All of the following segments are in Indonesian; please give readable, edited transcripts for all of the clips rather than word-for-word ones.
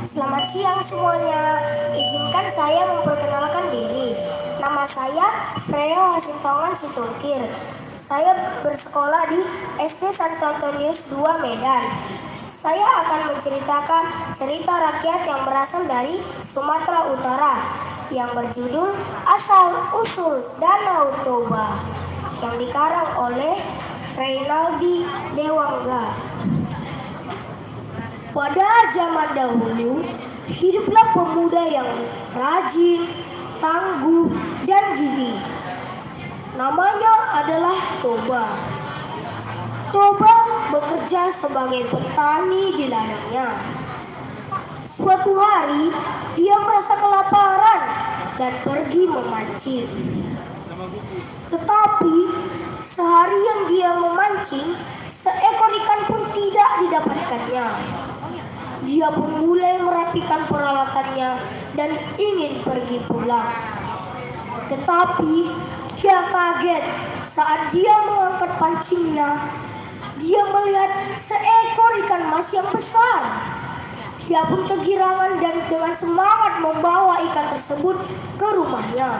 Selamat siang semuanya. Izinkan saya memperkenalkan diri. Nama saya Freya Wasintongan Situngkir. Saya bersekolah di SD Santo Antonius II Medan. Saya akan menceritakan cerita rakyat yang berasal dari Sumatera Utara yang berjudul Asal Usul Danau Toba yang dikarang oleh Reynaldi Dewangga. Pada zaman dahulu, hiduplah pemuda yang rajin, tangguh, dan gigih. Namanya adalah Toba. Toba bekerja sebagai petani di ladangnya. Suatu hari, dia merasa kelaparan dan pergi memancing. Tetapi, sehari yang dia memancing, seekor ikan pun tidak didapatkannya. Dia pun mulai merapikan peralatannya dan ingin pergi pulang. Tetapi dia kaget saat dia mengangkat pancingnya. Dia melihat seekor ikan mas yang besar. Dia pun kegirangan dan dengan semangat membawa ikan tersebut ke rumahnya.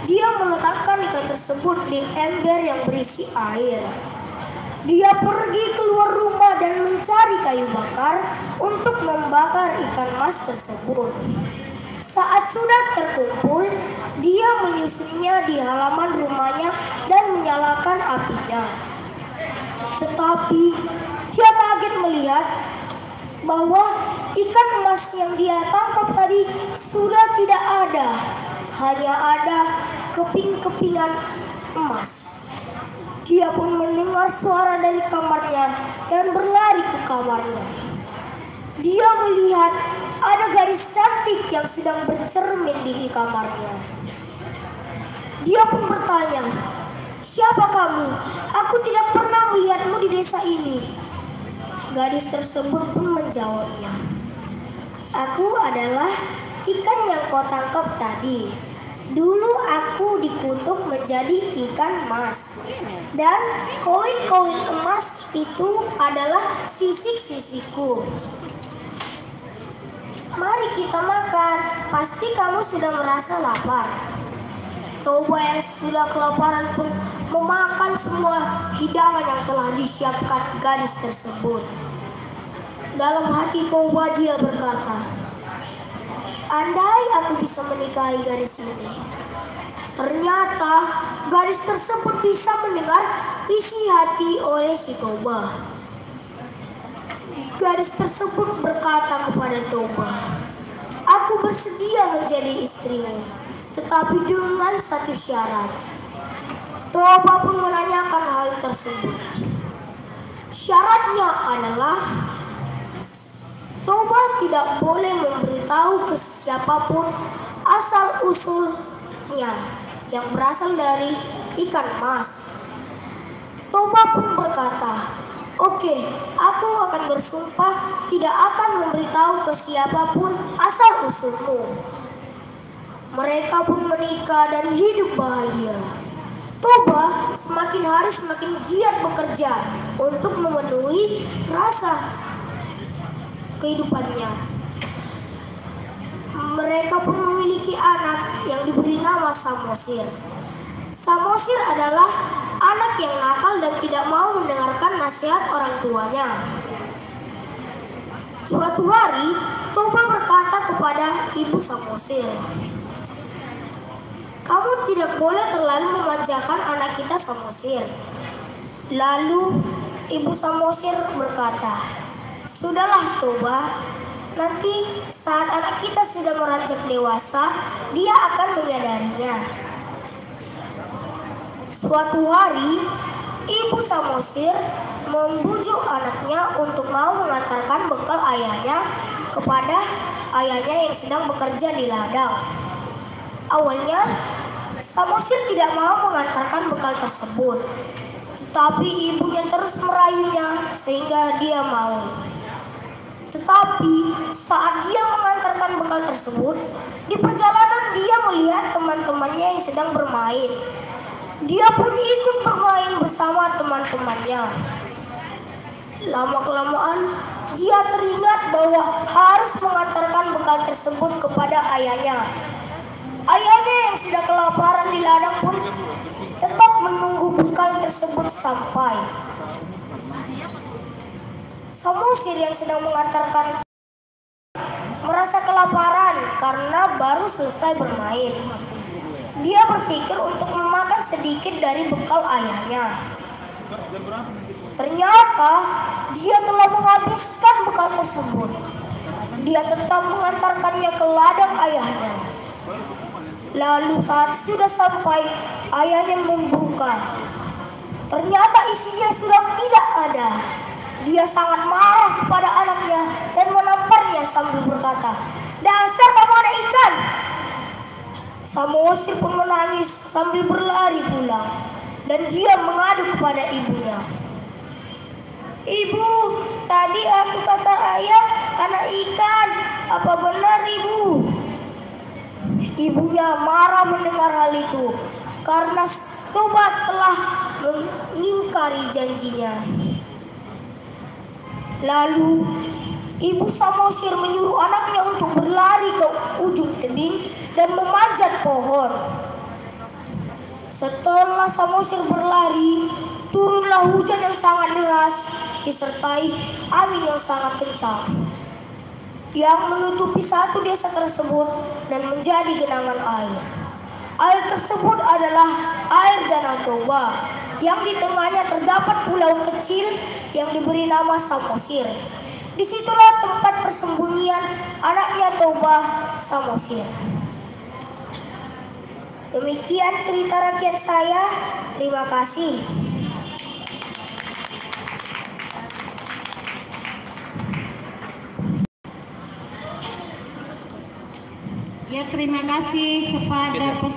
Dia meletakkan ikan tersebut di ember yang berisi air. Dia pergi keluar rumah dan mencari kayu bakar untuk membakar ikan mas tersebut. Saat sudah terkumpul, dia menyusunnya di halaman rumahnya dan menyalakan apinya. Tetapi dia kaget melihat bahwa ikan emas yang dia tangkap tadi sudah tidak ada. Hanya ada keping-kepingan emas. Dia pun mendengar suara dari kamarnya dan berlari ke kamarnya. Dia melihat ada gadis cantik yang sedang bercermin di kamarnya. Dia pun bertanya, "Siapa kamu? Aku tidak pernah melihatmu di desa ini." Gadis tersebut pun menjawabnya, "Aku adalah ikan yang kau tangkap tadi. Dulu aku dikutuk menjadi ikan emas. Dan koin-koin emas itu adalah sisik-sisikku. Mari kita makan, pasti kamu sudah merasa lapar." Toba yang sudah kelaparan pun memakan semua hidangan yang telah disiapkan gadis tersebut. Dalam hati Toba dia berkata, "Andai aku bisa menikahi gadis ini." Ternyata gadis tersebut bisa mendengar isi hati oleh si Toba. Gadis tersebut berkata kepada Toba, "Aku bersedia menjadi istrimu, tetapi dengan satu syarat." Toba pun menanyakan hal tersebut. Syaratnya adalah Toba tidak boleh memberitahu ke siapapun asal usulnya yang berasal dari ikan emas. Toba pun berkata, "Oke, aku akan bersumpah tidak akan memberitahu ke siapapun asal usulmu." Mereka pun menikah dan hidup bahagia. Toba semakin hari semakin giat bekerja untuk memenuhi rasa kehidupannya. Mereka pun memiliki anak yang diberi nama Samosir. Samosir adalah anak yang nakal dan tidak mau mendengarkan nasihat orang tuanya. Suatu hari, Toba berkata kepada ibu Samosir, "Kamu tidak boleh terlalu memanjakan anak kita Samosir." Lalu ibu Samosir berkata, "Sudahlah Toba, nanti saat anak kita sudah beranjak dewasa, dia akan menyadarinya." Suatu hari, ibu Samosir membujuk anaknya untuk mau mengantarkan bekal ayahnya kepada ayahnya yang sedang bekerja di ladang. Awalnya, Samosir tidak mau mengantarkan bekal tersebut, tetapi ibunya terus merayunya sehingga dia mau. Tetapi saat dia mengantarkan bekal tersebut, di perjalanan dia melihat teman-temannya yang sedang bermain. Dia pun ikut bermain bersama teman-temannya. Lama-kelamaan dia teringat bahwa harus mengantarkan tersebut kepada ayahnya. Ayahnya yang sudah kelaparan di ladang pun tetap menunggu bekal tersebut sampai. Samosir yang sedang mengantarkan merasa kelaparan karena baru selesai bermain. Dia berpikir untuk memakan sedikit dari bekal ayahnya. Ternyata dia telah menghabiskan bekal tersebut. Dia tetap mengantarkannya ke ladang ayahnya. Lalu saat sudah sampai, ayahnya membuka. Ternyata isinya sudah tidak ada. Dia sangat marah kepada anaknya dan menamparnya sambil berkata, "Dasar kamu anak ikan!" Samosir pun menangis sambil berlari pulang. Dan dia mengadu kepada ibunya. "Ibu, tadi aku kata ayah anak ikan. Apa benar ibu?" Ibunya marah mendengar hal itu karena Toba telah mengingkari janjinya. Lalu ibu Samosir menyuruh anaknya untuk berlari ke ujung tebing dan memanjat pohon. Setelah Samosir berlari, turunlah hujan yang sangat deras disertai angin yang sangat kencang yang menutupi satu desa tersebut dan menjadi genangan air. Air tersebut adalah air Danau Toba yang di tengahnya terdapat pulau kecil yang diberi nama Samosir. Disitulah tempat persembunyian anaknya Toba, Samosir. Demikian cerita rakyat saya. Terima kasih. Ya, terima kasih kepada peserta.